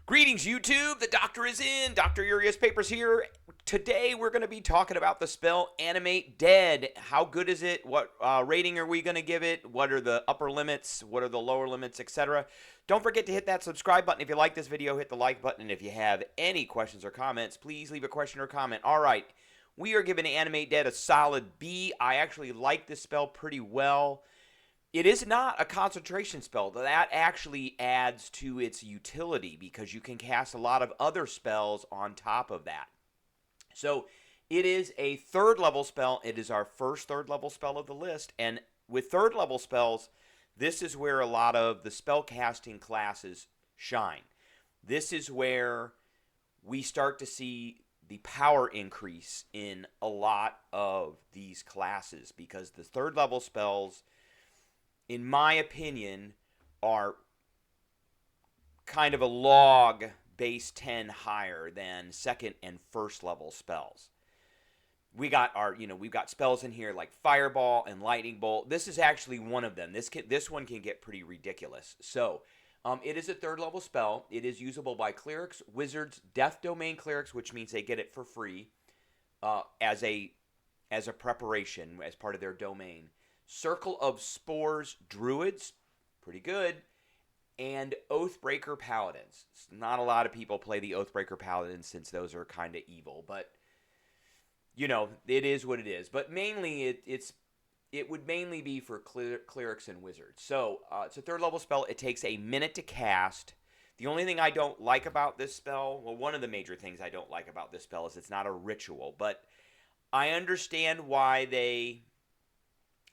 Greetings, YouTube. The doctor is in. Dr. Urias Papers here. Today, we're going to be talking about the spell Animate Dead. How good is it? What rating are we going to give it? What are the upper limits? What are the lower limits, etc.? Don't forget to hit that subscribe button. If you like this video, hit the like button. And if you have any questions or comments, please leave a question or comment. All right. We are giving Animate Dead a solid B. I actually like this spell pretty well. It is not a concentration spell. That actually adds to its utility because you can cast a lot of other spells on top of that. So it is a third level spell. It is our first third level spell of the list. And with third level spells, this is where a lot of the spell casting classes shine. This is where we start to see the power increase in a lot of these classes because the third level spells, in my opinion, are kind of a log base 10 higher than second and first level spells. We've got spells in here like Fireball and Lightning Bolt. This is actually one of them. This one can get pretty ridiculous. So, it is a third level spell. It is usable by clerics, wizards, death domain clerics, which means they get it for free as a preparation as part of their domain. Circle of Spores druids, pretty good, and Oathbreaker paladins. Not a lot of people play the Oathbreaker paladins since those are kind of evil, but it is what it is. But mainly it would mainly be for clerics and wizards. So it's a third level spell. It takes a minute to cast. The only thing I don't like about this spell, well, one of the major things I don't like about this spell is it's not a ritual, but I understand why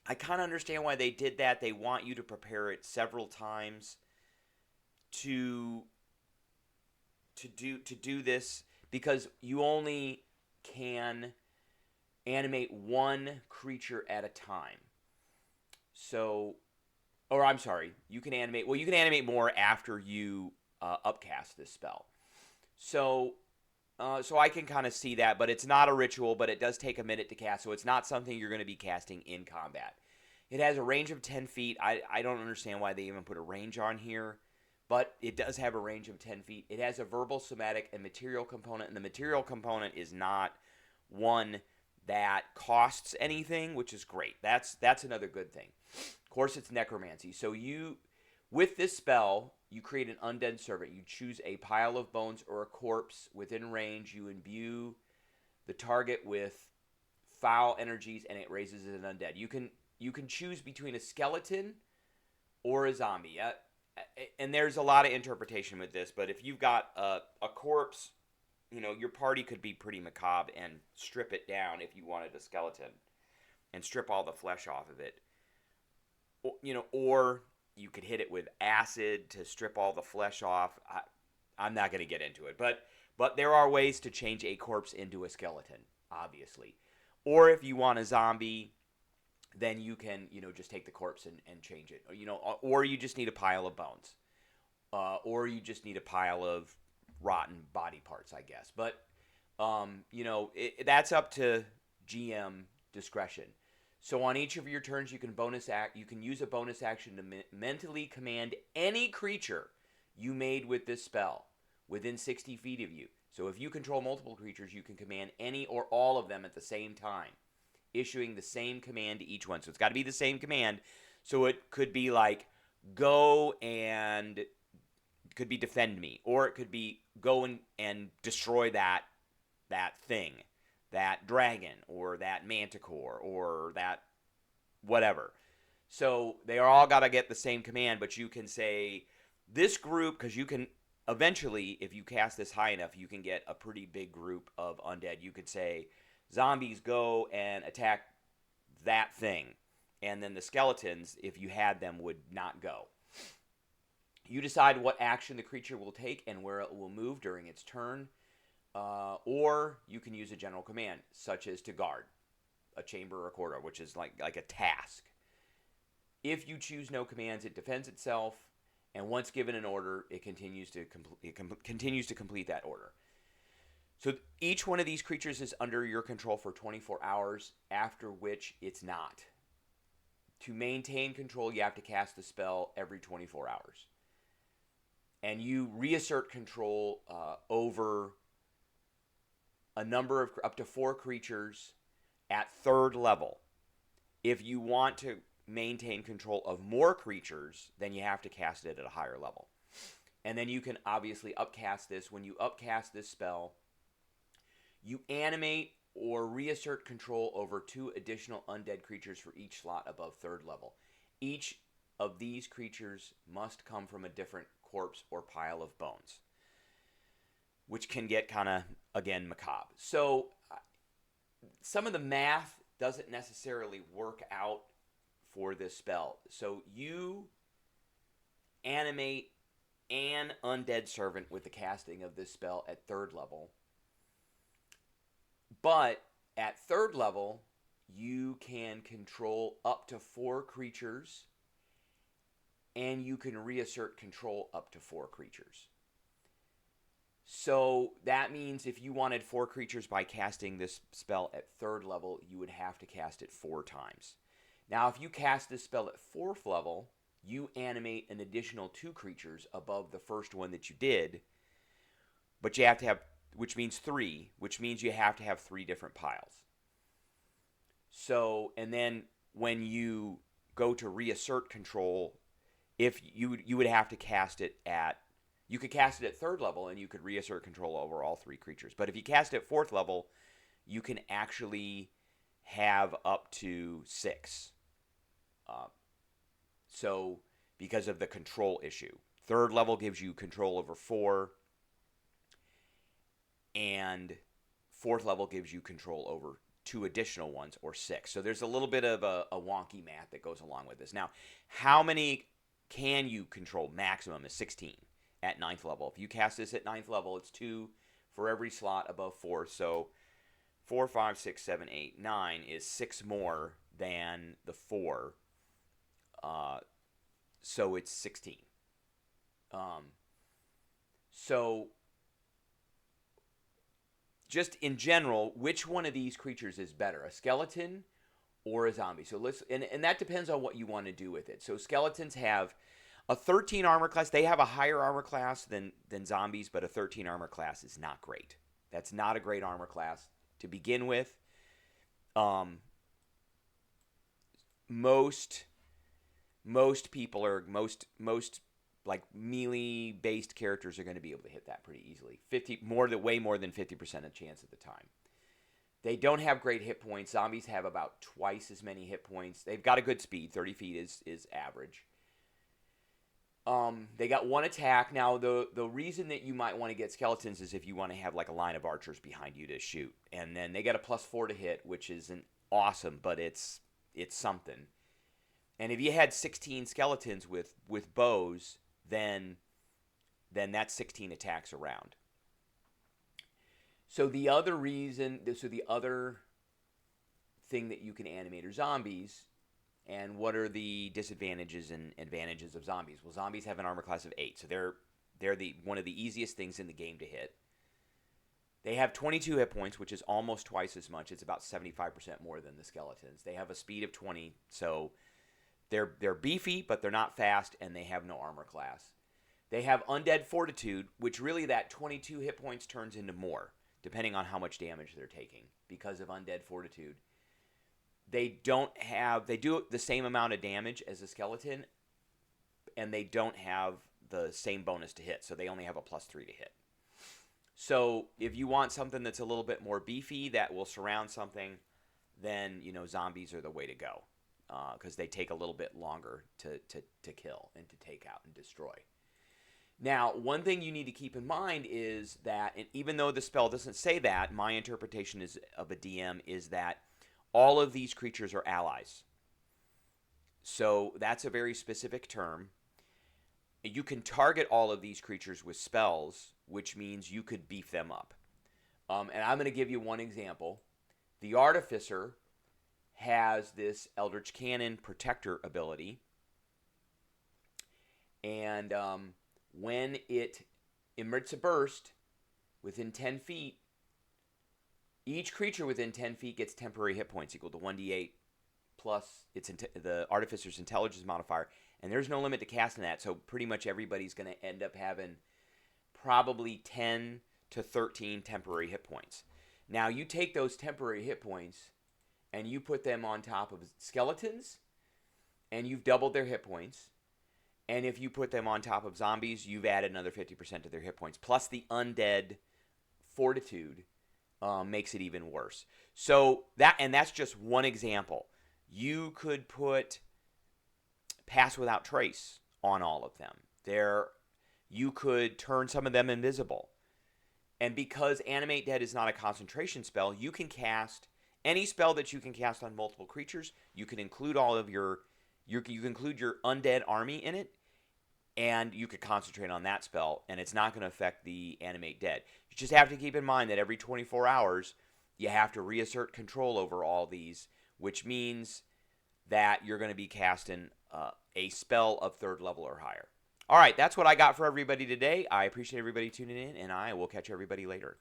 I kind of understand why they did that. They want you to prepare it several times to do this because you only can animate one creature at a time. So, or I'm sorry, you can animate more after you upcast this spell. So I can kind of see that, but it's not a ritual, but it does take a minute to cast, so it's not something you're going to be casting in combat. It has a range of 10 feet. I don't understand why they even put a range on here, but it does have a range of 10 feet. It has a verbal, somatic, and material component, and the material component is not one that costs anything, which is great. That's another good thing. Of course, it's necromancy. So with this spell, you create an undead servant. You choose a pile of bones or a corpse within range. You imbue the target with foul energies, and it raises an undead. You can choose between a skeleton or a zombie. And there's a lot of interpretation with this, but if you've got a corpse, your party could be pretty macabre and strip it down if you wanted a skeleton and strip all the flesh off of it. Or you could hit it with acid to strip all the flesh off. I'm not going to get into it, but there are ways to change a corpse into a skeleton, obviously. Or if you want a zombie, then you can, just take the corpse and change it. Or you just need a pile of bones. Or you just need a pile of rotten body parts, I guess. But, that's up to GM discretion. So on each of your turns, you can use a bonus action to mentally command any creature you made with this spell within 60 feet of you. So if you control multiple creatures, you can command any or all of them at the same time, issuing the same command to each one. So it's got to be the same command. So it could be like, go and could be defend me, or it could be go and destroy that thing, that dragon, or that manticore, or that whatever. So they are all got to get the same command, but you can say this group, because you can eventually, if you cast this high enough, you can get a pretty big group of undead. You could say zombies go and attack that thing, and then the skeletons, if you had them, would not go. You decide what action the creature will take and where it will move during its turn, or you can use a general command, such as to guard a chamber or a corridor, which is like a task. If you choose no commands, it defends itself, and once given an order, it continues to complete that order. So each one of these creatures is under your control for 24 hours, after which it's not. To maintain control, you have to cast the spell every 24 hours. and you reassert control over a number of up to 4 creatures at 3rd level. If you want to maintain control of more creatures, then you have to cast it at a higher level. And then you can obviously upcast this. When you upcast this spell, you animate or reassert control over 2 additional undead creatures for each slot above 3rd level. Each of these creatures must come from a different corpse or pile of bones, which can get kind of, again, macabre. So some of the math doesn't necessarily work out for this spell. So you animate an undead servant with the casting of this spell at 3rd level. But at 3rd level, you can control up to 4 creatures, and you can reassert control up to 4 creatures. So that means if you wanted 4 creatures by casting this spell at 3rd level, you would have to cast it 4 times. Now, if you cast this spell at 4th level, you animate an additional 2 creatures above the first one that you did, but you have to have, which means 3, which means you have to have 3 different piles. So, and then when you go to reassert control, if you would have to cast it at, you could cast it at 3rd level and you could reassert control over all 3 creatures. But if you cast it at 4th level, you can actually have up to 6. So because of the control issue. 3rd level gives you control over 4, and 4th level gives you control over 2 additional ones, or 6. So there's a little bit of a wonky math that goes along with this. Now, how many can you control? Maximum is 16 at 9th level. If you cast this at 9th level, it's 2 for every slot above 4. So 4, 5, 6, 7, 8, 9 is 6 more than the 4. So it's 16. So just in general, which one of these creatures is better, a skeleton or a zombie? So let's, and that depends on what you want to do with it. So skeletons have a 13 armor class. They have a higher armor class than zombies, but a 13 armor class is not great. That's not a great armor class to begin with. Most people are most like melee based characters are going to be able to hit that pretty easily. Way more than 50% of chance at the time. They don't have great hit points. Zombies have about twice as many hit points. They've got a good speed. 30 feet is average. They got 1 attack. Now, the reason that you might want to get skeletons is if you want to have like a line of archers behind you to shoot. And then they get a +4 to hit, which isn't awesome, but it's something. And if you had 16 skeletons with bows, then that's 16 attacks around. So the other thing that you can animate are zombies. And what are the disadvantages and advantages of zombies? Well, zombies have an armor class of 8, so they're one of the easiest things in the game to hit. They have 22 hit points, which is almost twice as much. It's about 75% more than the skeletons. They have a speed of 20, so they're beefy, but they're not fast, and they have no armor class. They have undead fortitude, which really that 22 hit points turns into more, depending on how much damage they're taking because of undead fortitude. They do the same amount of damage as a skeleton, and they don't have the same bonus to hit, so they only have a +3 to hit. So if you want something that's a little bit more beefy that will surround something, then zombies are the way to go, because they take a little bit longer to kill and to take out and destroy. Now, one thing you need to keep in mind is that, and even though the spell doesn't say that, my interpretation of a DM is that all of these creatures are allies. So that's a very specific term. You can target all of these creatures with spells, which means you could beef them up. And I'm going to give you one example. The Artificer has this Eldritch Cannon Protector ability. And when it emits a burst within 10 feet, each creature within 10 feet gets temporary hit points equal to 1d8 plus the Artificer's Intelligence modifier And there's no limit to casting that, so pretty much everybody's going to end up having probably 10 to 13 temporary hit points. Now, you take those temporary hit points and you put them on top of skeletons, and you've doubled their hit points. And if you put them on top of zombies, you've added another 50% to their hit points. Plus the undead fortitude makes it even worse. So that's just one example. You could put Pass Without Trace on all of them. You could turn some of them invisible. And because Animate Dead is not a concentration spell, you can cast any spell that you can cast on multiple creatures. You can include all of you can include your undead army in it, and you could concentrate on that spell, and it's not going to affect the Animate Dead. You just have to keep in mind that every 24 hours, you have to reassert control over all these, which means that you're going to be casting a spell of 3rd level or higher. All right, that's what I got for everybody today. I appreciate everybody tuning in, and I will catch everybody later.